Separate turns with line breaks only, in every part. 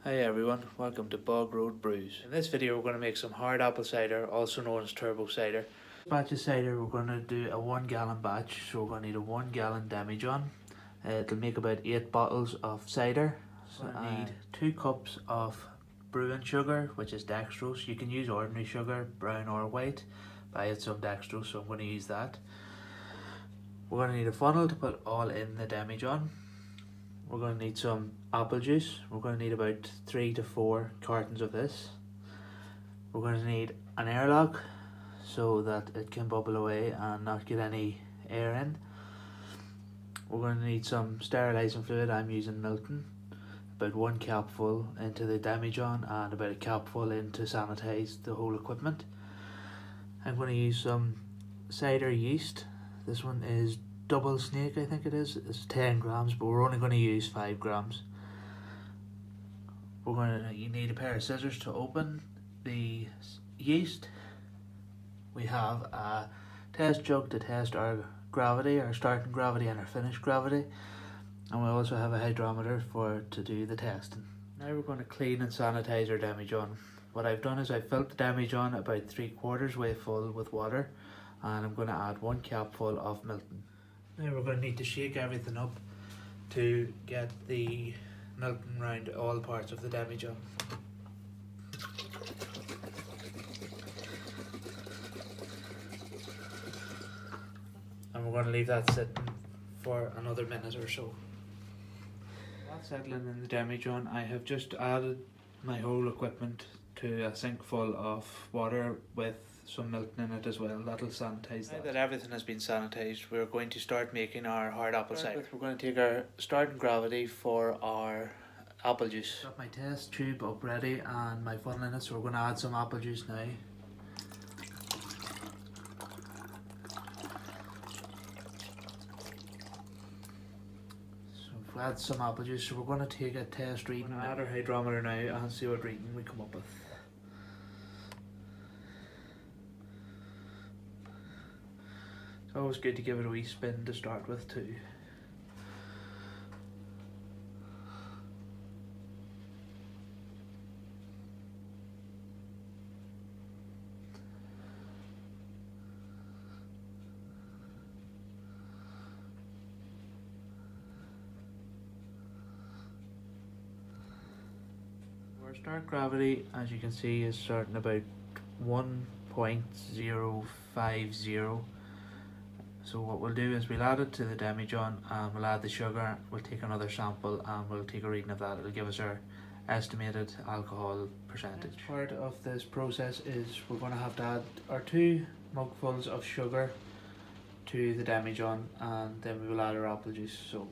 Hi everyone, welcome to Bog Road Brews. In this video we're going to make some hard apple cider, also known as turbo cider. Batch of cider, we're going to do a 1 gallon batch, so we're going to need a 1 gallon demijohn. It'll make about 8 bottles of cider. So I need 2 cups of brewing sugar, which is dextrose. You can use ordinary sugar, brown or white, but I had some dextrose, so I'm going to use that. We're going to need a funnel to put all in the demijohn. We're going to need some apple juice. We're going to need about 3 to 4 cartons of this. We're going to need an airlock so that it can bubble away and not get any air in. We're going to need some sterilising fluid. I'm using Milton. About 1 capful into the demijohn and about a capful in to sanitise the whole equipment. I'm going to use some cider yeast. This one is double snake, I think it is. It's 10 grams, but we're only going to use 5 grams. You need a pair of scissors to open the yeast. We have a test jug to test our gravity, our starting gravity and our finished gravity. And we also have a hydrometer to do the testing. Now we're going to clean and sanitize our demijohn. What I've done is I've filled the demijohn about 3/4 way full with water, and I'm going to add 1 capful of Milton. Now we're going to need to shake everything up to get the Milton around all parts of the demijohn. And we're going to leave that sitting for another minute or so. That's settling in the demijohn. I have just added my whole equipment to a sink full of water with some Milton in it as well. That'll sanitize that. Now that everything has been sanitized, we're going to start making our hard apple cider. We're going to take our starting gravity for our apple juice. Got my test tube up ready and my funnel in it, so we're going to add some apple juice now. So we've added some apple juice, so we're going to take a test reading. We're going to add our hydrometer now and see what reading we come up with. It's always good to give it a wee spin to start with too. Our start gravity, as you can see, is starting about 1.050. So what we'll do is we'll add it to the demijohn and we'll add the sugar, we'll take another sample and we'll take a reading of that. It'll give us our estimated alcohol percentage. Next part of this process is we're going to have to add our 2 mugfuls of sugar to the demijohn, and then we will add our apple juice. So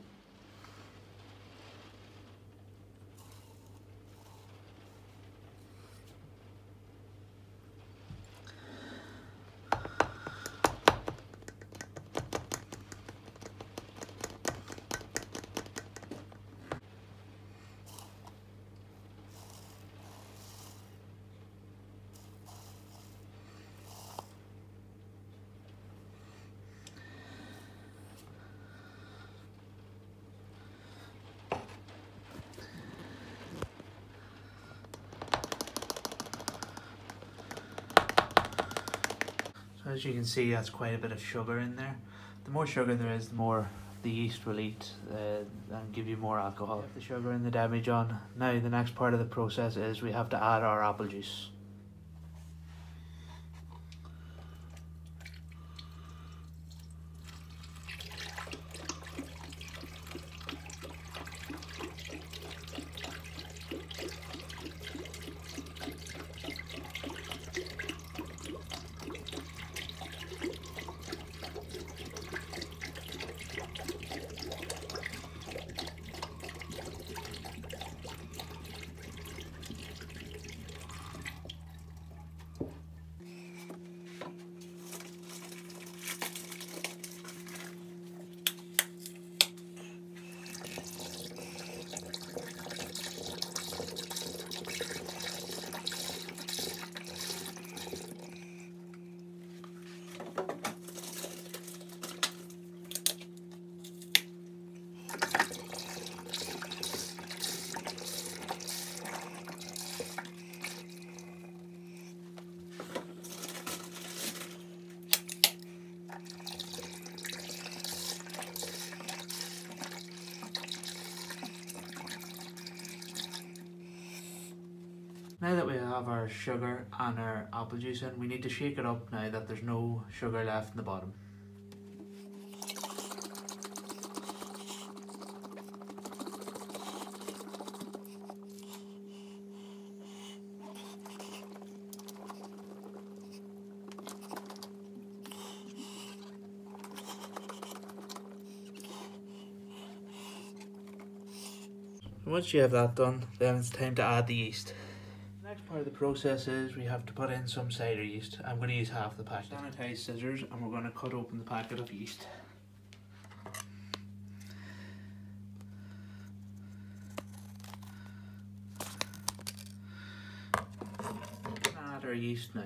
as you can see, that's quite a bit of sugar in there. The more sugar there is, the more the yeast will eat and give you more alcohol. The sugar in the demijohn. Now the next part of the process is we have to add our apple juice. Now that we have our sugar and our apple juice in, we need to shake it up now that there's no sugar left in the bottom. Once you have that done, then it's time to add the yeast. The next part of the process is we have to put in some cider yeast. I'm going to use half the packet. Sanitized scissors, and we're going to cut open the packet of yeast. Add our yeast now.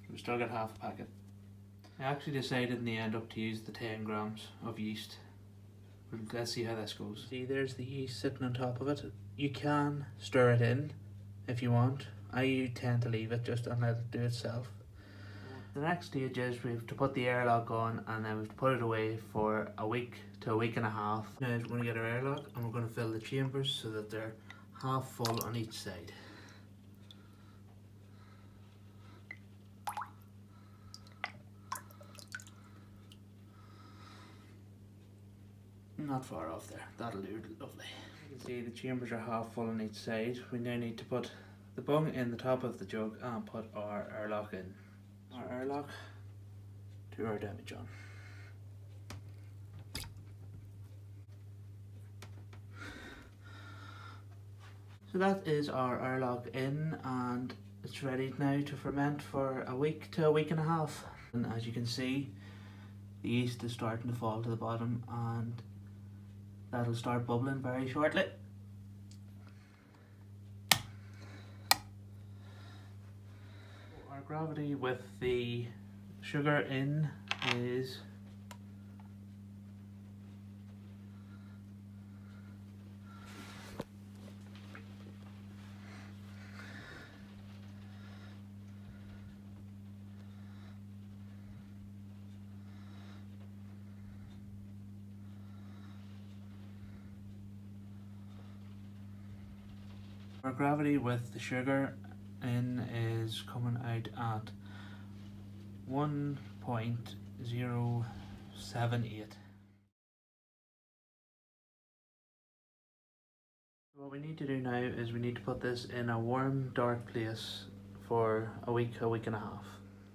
We still got half a packet. I actually decided in the end up to use the 10 grams of yeast. Let's see how this goes. See, there's the yeast sitting on top of it. You can stir it in if you want. I tend to leave it just and let it do itself. The next stage is we have to put the airlock on, and then we have to put it away for a week to a week and a half. Now we're going to get our airlock and we're going to fill the chambers so that they're half full on each side. Not far off there, that'll do lovely. You can see the chambers are half full on each side. We now need to put the bung in the top of the jug and put our airlock in. Our airlock to our demijohn. So that is our airlock in, and it's ready now to ferment for a week to a week and a half. And as you can see, the yeast is starting to fall to the bottom, and that'll start bubbling very shortly. Our gravity with the sugar in is our gravity with the sugar in is coming out at 1.078. What we need to do now is we need to put this in a warm, dark place for a week and a half.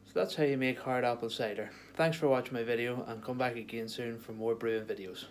So that's how you make hard apple cider. Thanks for watching my video, and come back again soon for more brewing videos.